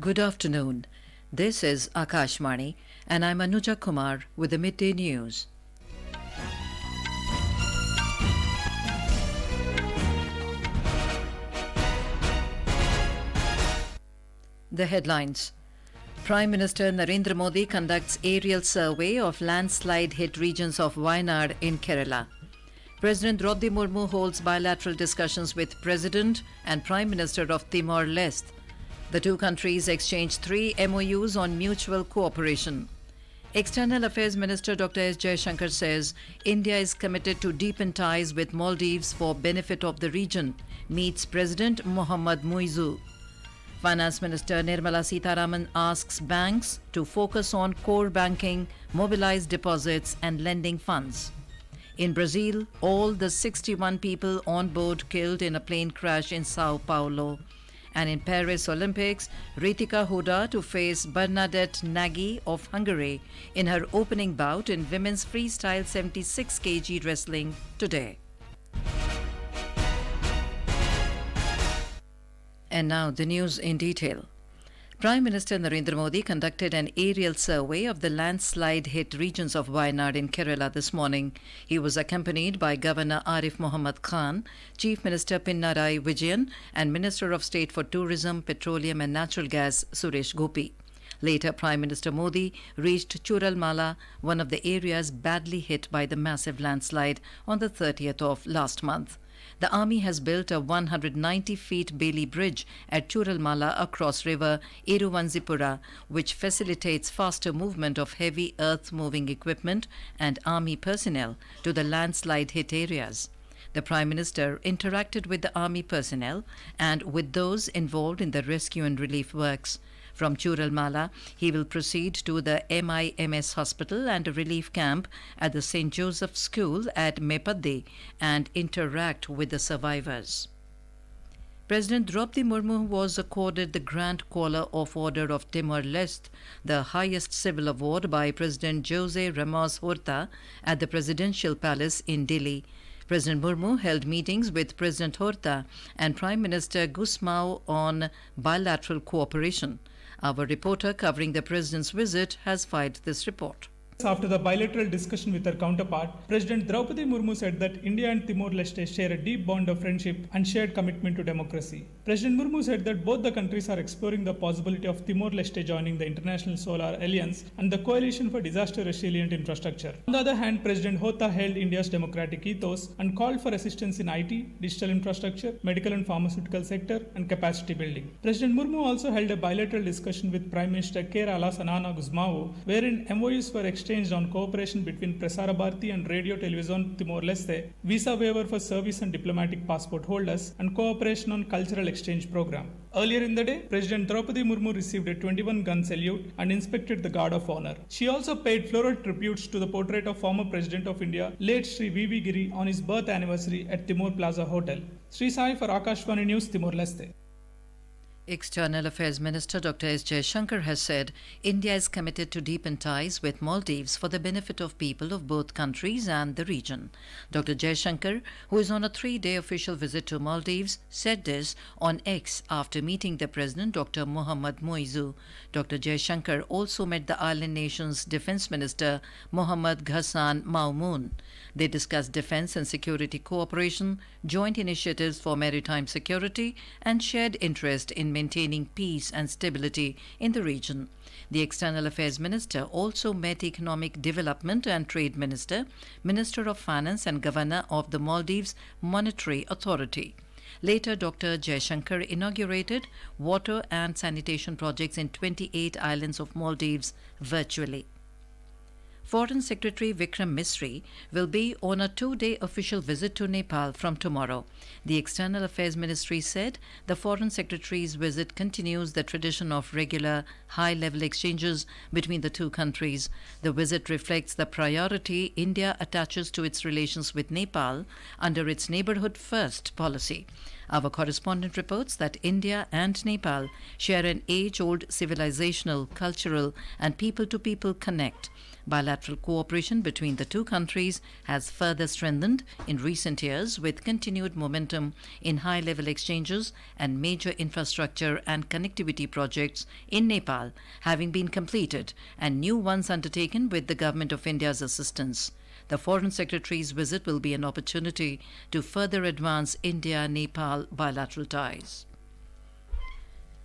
Good afternoon. This is Akashvani and I'm Anuja Kumar with the midday news. The headlines. Prime Minister Narendra Modi conducts aerial survey of landslide hit regions of Wayanad in Kerala. President Droupadi Murmu holds bilateral discussions with President and Prime Minister of Timor Leste. The two countries exchanged 3 MoUs on mutual cooperation. External Affairs Minister Dr. S. Jaishankar says India is committed to deepen ties with Maldives for benefit of the region, meets President Mohamed Muizzu. Finance Minister Nirmala Sitharaman asks banks to focus on core banking, mobilise deposits and lending funds. In Brazil, all the 61 people on board killed in a plane crash in Sao Paulo. And in Paris Olympics, Reetika Hooda to face Bernadett Nagy of Hungary in her opening bout in women's freestyle 76 kg wrestling today. And now the news in detail. Prime Minister Narendra Modi conducted an aerial survey of the landslide-hit regions of Wayanad in Kerala this morning. He was accompanied by Governor Arif Mohammed Khan, Chief Minister Pinarayi Vijayan and Minister of State for Tourism, Petroleum and Natural Gas Suresh Gopi. Later, Prime Minister Modi reached Churalmala, one of the areas badly hit by the massive landslide on the 30th of last month. The army has built a 190 feet Bailey bridge at Churalmala across river Iruvanzipura, which facilitates faster movement of heavy earth-moving equipment and army personnel to the landslide-hit areas. The Prime Minister interacted with the army personnel and with those involved in the rescue and relief works. From Churalmala, he will proceed to the MIMS hospital and a relief camp at the St. Joseph School at Mepadde and interact with the survivors. President Droupadi Murmu was accorded the Grand Collar of Order of Timor Leste, the highest civil award by President Jose Ramos Horta at the Presidential Palace in Delhi. President Murmu held meetings with President Horta and Prime Minister Gusmao on bilateral cooperation. Our reporter covering the President's visit has filed this report. After the bilateral discussion with her counterpart, President Droupadi Murmu said that India and Timor-Leste share a deep bond of friendship and shared commitment to democracy. President Murmu said that both the countries are exploring the possibility of Timor-Leste joining the International Solar Alliance and the Coalition for Disaster Resilient Infrastructure. On the other hand, President Horta hailed India's democratic ethos and called for assistance in IT, digital infrastructure, medical and pharmaceutical sector, and capacity building. President Murmu also held a bilateral discussion with Prime Minister Kerala Sanana Gusmao, wherein MoUs were exchanged on cooperation between Prasara Bharati and Radio Television Timor-Leste, visa waiver for service and diplomatic passport holders, and cooperation on cultural exchange program. Earlier in the day, President Droupadi Murmu received a 21-gun salute and inspected the Guard of Honor. She also paid floral tributes to the portrait of former President of India, late Sri V.V. Giri, on his birth anniversary at Timor Plaza Hotel. Sri Sai for Akashvani News, Timor-Leste. External Affairs Minister Dr. S. Jaishankar has said India is committed to deepen ties with Maldives for the benefit of people of both countries and the region. Dr. Jaishankar, who is on a 3-day official visit to Maldives, said this on X after meeting the President Dr. Mohamed Muizzu. Dr. Jaishankar also met the island nation's Defence Minister Mohammad Ghassan Maoumoun. They discussed defence and security cooperation, joint initiatives for maritime security and shared interest in maintaining peace and stability in the region. The External Affairs Minister also met Economic Development and Trade Minister, Minister of Finance and Governor of the Maldives Monetary Authority. Later, Dr. Jaishankar inaugurated water and sanitation projects in 28 islands of Maldives virtually. Foreign Secretary Vikram Misri will be on a 2-day official visit to Nepal from tomorrow. The External Affairs Ministry said the Foreign Secretary's visit continues the tradition of regular high-level exchanges between the two countries. The visit reflects the priority India attaches to its relations with Nepal under its Neighbourhood First policy. Our correspondent reports that India and Nepal share an age-old civilizational, cultural and people-to-people connect. Bilateral cooperation between the two countries has further strengthened in recent years with continued momentum in high-level exchanges and major infrastructure and connectivity projects in Nepal having been completed and new ones undertaken with the Government of India's assistance. The Foreign Secretary's visit will be an opportunity to further advance India-Nepal bilateral ties.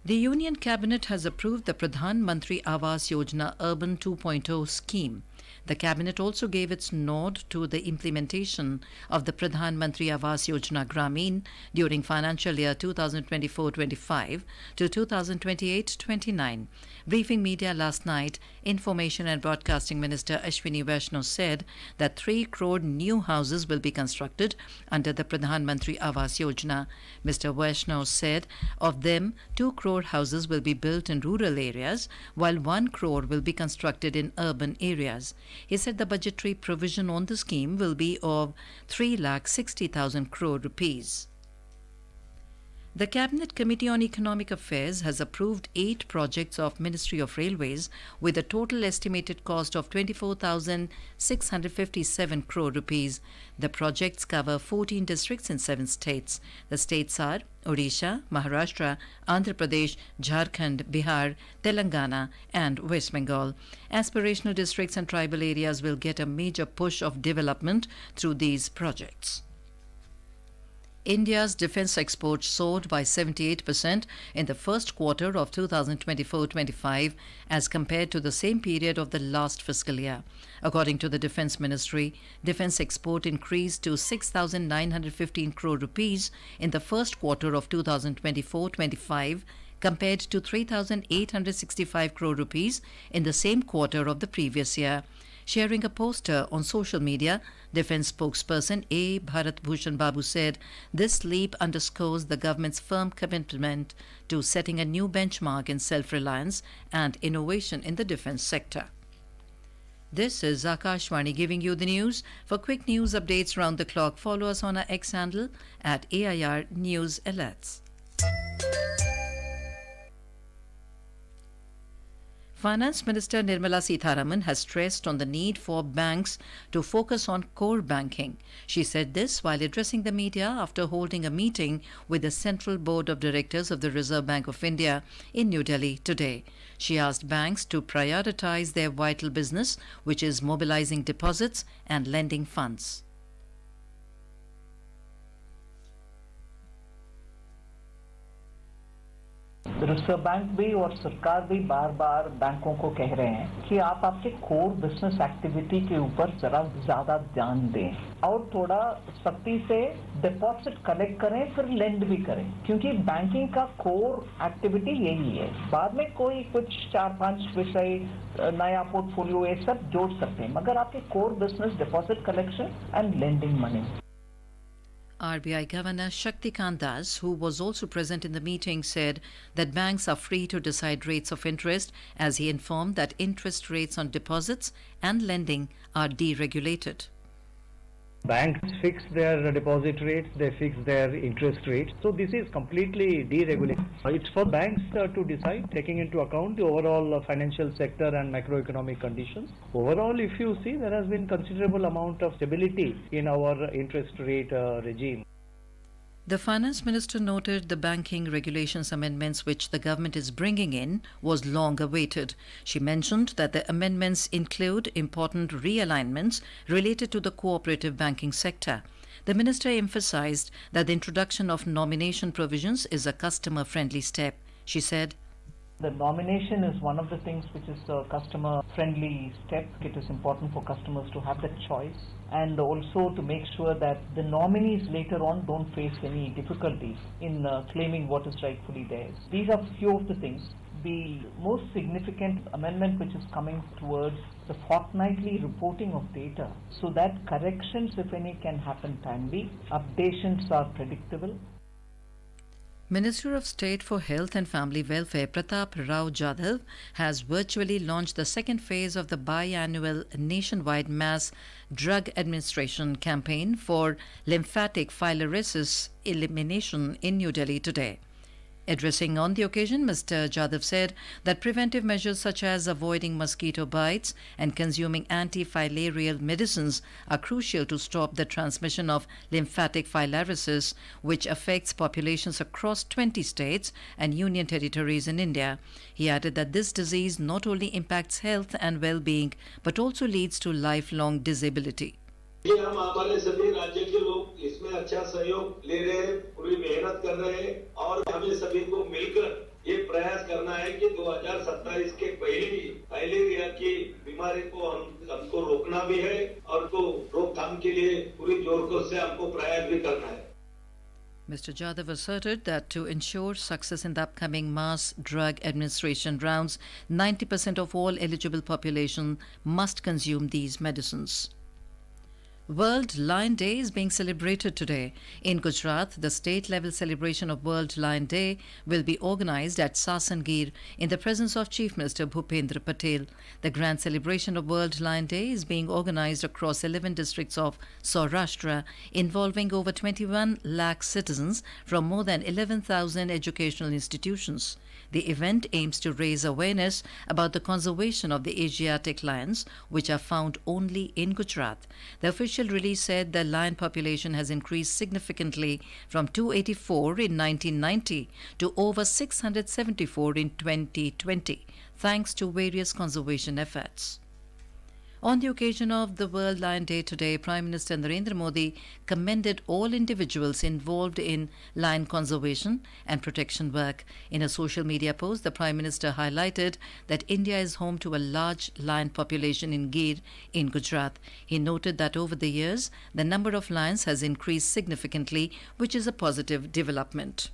The Union Cabinet has approved the Pradhan Mantri Awas Yojana Urban 2.0 scheme. The Cabinet also gave its nod to the implementation of the Pradhan Mantri Awas Yojana Gramin during financial year 2024-25 to 2028-29. Briefing media last night, Information and Broadcasting Minister Ashwini Vaishnaw said that 3 crore new houses will be constructed under the Pradhan Mantri Awas Yojana. Mr. Vaishnaw said of them, 2 crore houses will be built in rural areas, while 1 crore will be constructed in urban areas. He said the budgetary provision on the scheme will be of 3,60,000 crore rupees. The Cabinet Committee on Economic Affairs has approved 8 projects of Ministry of Railways with a total estimated cost of 24,657 crore rupees. The projects cover 14 districts in 7 states. The states are Odisha, Maharashtra, Andhra Pradesh, Jharkhand, Bihar, Telangana and West Bengal. Aspirational districts and tribal areas will get a major push of development through these projects. India's defence exports soared by 78% in the first quarter of 2024-25 as compared to the same period of the last fiscal year. According to the Defence Ministry, defence export increased to 6,915 crore rupees in the first quarter of 2024-25 compared to 3,865 crore rupees in the same quarter of the previous year. Sharing a poster on social media, Defence spokesperson A. Bharat Bhushan Babu said this leap underscores the government's firm commitment to setting a new benchmark in self-reliance and innovation in the defence sector. This is Akashwani giving you the news. For quick news updates round the clock, follow us on our X handle at AIR News Alerts. Finance Minister Nirmala Sitharaman has stressed on the need for banks to focus on core banking. She said this while addressing the media after holding a meeting with the Central Board of Directors of the Reserve Bank of India in New Delhi today. She asked banks to prioritize their vital business, which is mobilizing deposits and lending funds. Reserve bank भी और सरकार भी बार बार बैंकों को कह रहे हैं कि आप आपके कोर बिजनेस एक्टिविटी के ऊपर जरा ज्यादा ध्यान दें और थोड़ा सख्ती से डिपॉजिट कलेक्ट करें, फिर लेंड भी करें, क्योंकि बैंकिंग का कोर एक्टिविटी यही है। बाद में कोई कुछ 4-5 विषय नया पोर्टफोलियो ये सब जोड़ सकते हैं, मगर आपके core business deposit collection and lending money. RBI Governor Shaktikant Das, who was also present in the meeting, said that banks are free to decide rates of interest, as he informed that interest rates on deposits and lending are deregulated. Banks fix their deposit rates, they fix their interest rates. So this is completely deregulated. It's for banks to decide, taking into account the overall financial sector and macroeconomic conditions. Overall, if you see, there has been considerable amount of stability in our interest rate regime. The Finance Minister noted the banking regulations amendments which the government is bringing in was long awaited. She mentioned that the amendments include important realignments related to the cooperative banking sector. The minister emphasized that the introduction of nomination provisions is a customer-friendly step. She said, The nomination is one of the things which is a customer-friendly step. It is important for customers to have that choice and also to make sure that the nominees later on don't face any difficulties in claiming what is rightfully theirs. These are few of the things. The most significant amendment which is coming towards the fortnightly reporting of data so that corrections, if any, can happen timely. Updations are predictable. Minister of State for Health and Family Welfare Pratap Rao Jadhav has virtually launched the second phase of the biannual nationwide mass drug administration campaign for lymphatic filariasis elimination in New Delhi today. Addressing on the occasion, Mr. Jadhav said that preventive measures such as avoiding mosquito bites and consuming anti-filarial medicines are crucial to stop the transmission of lymphatic filariasis, which affects populations across 20 states and union territories in India. He added that this disease not only impacts health and well-being but also leads to lifelong disability. ये हम हमारे सभी राज्य के लोग इसमें अच्छा सहयोग ले रहे हैं, पूरी मेहनत कर रहे हैं और हमें सभी को मिलकर ये प्रयास करना है कि 2027 के पहले ही फाइलेरिया की बीमारी को हमको रोकना भी है और को रोकथाम के लिए पूरी जोर से हमको प्रयास भी करना है. Mr. Jadhav asserted that to ensure success in the upcoming mass drug administration rounds, 90% of all eligible population must consume these medicines. World Lion Day is being celebrated today. In Gujarat, the state-level celebration of World Lion Day will be organized at Sasangir in the presence of Chief Minister Bhupendra Patel. The grand celebration of World Lion Day is being organized across 11 districts of Saurashtra, involving over 21 lakh citizens from more than 11,000 educational institutions. The event aims to raise awareness about the conservation of the Asiatic lions, which are found only in Gujarat. The official release said the lion population has increased significantly from 284 in 1990 to over 674 in 2020, thanks to various conservation efforts. On the occasion of the World Lion Day today, Prime Minister Narendra Modi commended all individuals involved in lion conservation and protection work. In a social media post, the Prime Minister highlighted that India is home to a large lion population in Gir in Gujarat. He noted that over the years, the number of lions has increased significantly, which is a positive development.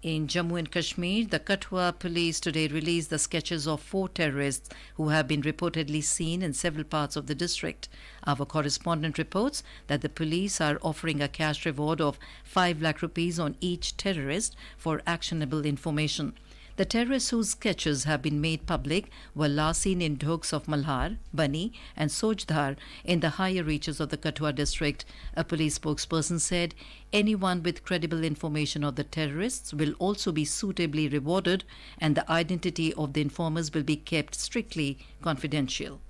In Jammu and Kashmir, the Kathua police today released the sketches of 4 terrorists who have been reportedly seen in several parts of the district. Our correspondent reports that the police are offering a cash reward of 5 lakh rupees on each terrorist for actionable information. The terrorists whose sketches have been made public were last seen in Dogs of Malhar, Bani and Sojdhar in the higher reaches of the Kathua district. A police spokesperson said anyone with credible information of the terrorists will also be suitably rewarded and the identity of the informers will be kept strictly confidential.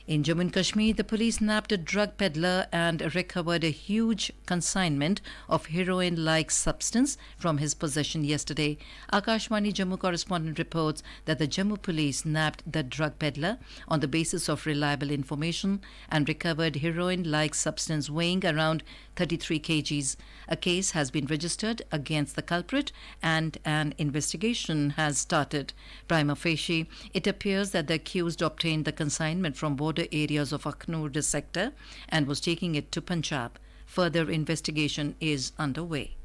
In Jammu and Kashmir, the police nabbed a drug peddler and recovered a huge consignment of heroin-like substance from his possession yesterday. Akashvani Jammu correspondent reports that the Jammu police nabbed the drug peddler on the basis of reliable information and recovered heroin-like substance weighing around 33 kgs. A case has been registered against the culprit and an investigation has started. Prima facie, it appears that the accused obtained the consignment from border areas of Akhnur sector and was taking it to Punjab. Further investigation is underway.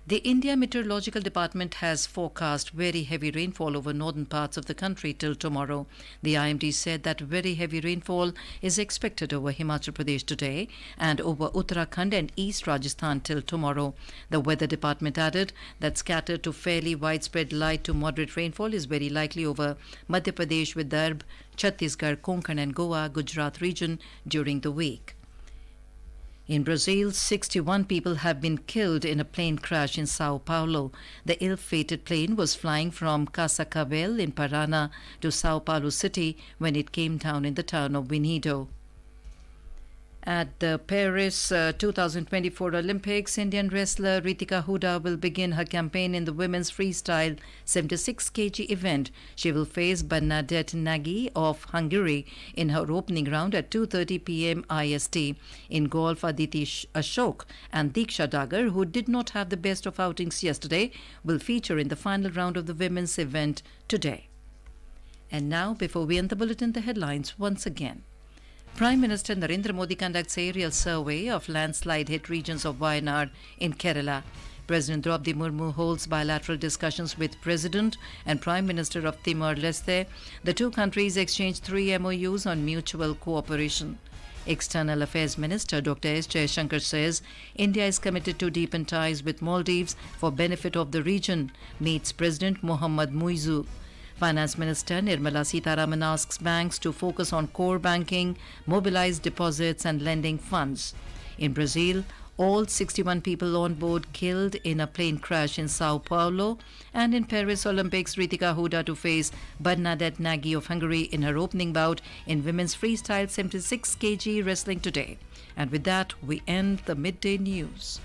The India Meteorological Department has forecast very heavy rainfall over northern parts of the country till tomorrow. The IMD said that very heavy rainfall is expected over Himachal Pradesh today and over Uttarakhand and East Rajasthan till tomorrow. The Weather Department added that scattered to fairly widespread light to moderate rainfall is very likely over Madhya Pradesh, Vidarbha, Chhattisgarh, Konkan and Goa, Gujarat region during the week. In Brazil, 61 people have been killed in a plane crash in Sao Paulo. The ill-fated plane was flying from Cascavel in Paraná to Sao Paulo city when it came down in the town of Vinhedo. At the Paris 2024 Olympics, Indian wrestler Reetika Hooda will begin her campaign in the women's freestyle 76 kg event. She will face Bernadett Nagy of Hungary in her opening round at 2:30 p.m. IST. In golf, Aditi Ashok and Diksha Dagar, who did not have the best of outings yesterday, will feature in the final round of the women's event today. And now, before we end the bulletin, the headlines once again. Prime Minister Narendra Modi conducts aerial survey of landslide-hit regions of Wayanad in Kerala. President Droupadi Murmu holds bilateral discussions with President and Prime Minister of Timor Leste. The two countries exchanged 3 MoUs on mutual cooperation. External Affairs Minister Dr. S. Jaishankar says India is committed to deepen ties with Maldives for benefit of the region, meets President Mohamed Muizzu. Finance Minister Nirmala Sitharaman asks banks to focus on core banking, mobilise deposits and lending funds. In Brazil, all 61 people on board killed in a plane crash in Sao Paulo. And in Paris Olympics, Reetika Hooda to face Bernadett Nagy of Hungary in her opening bout in women's freestyle 76 kg wrestling today. And with that, we end the midday news.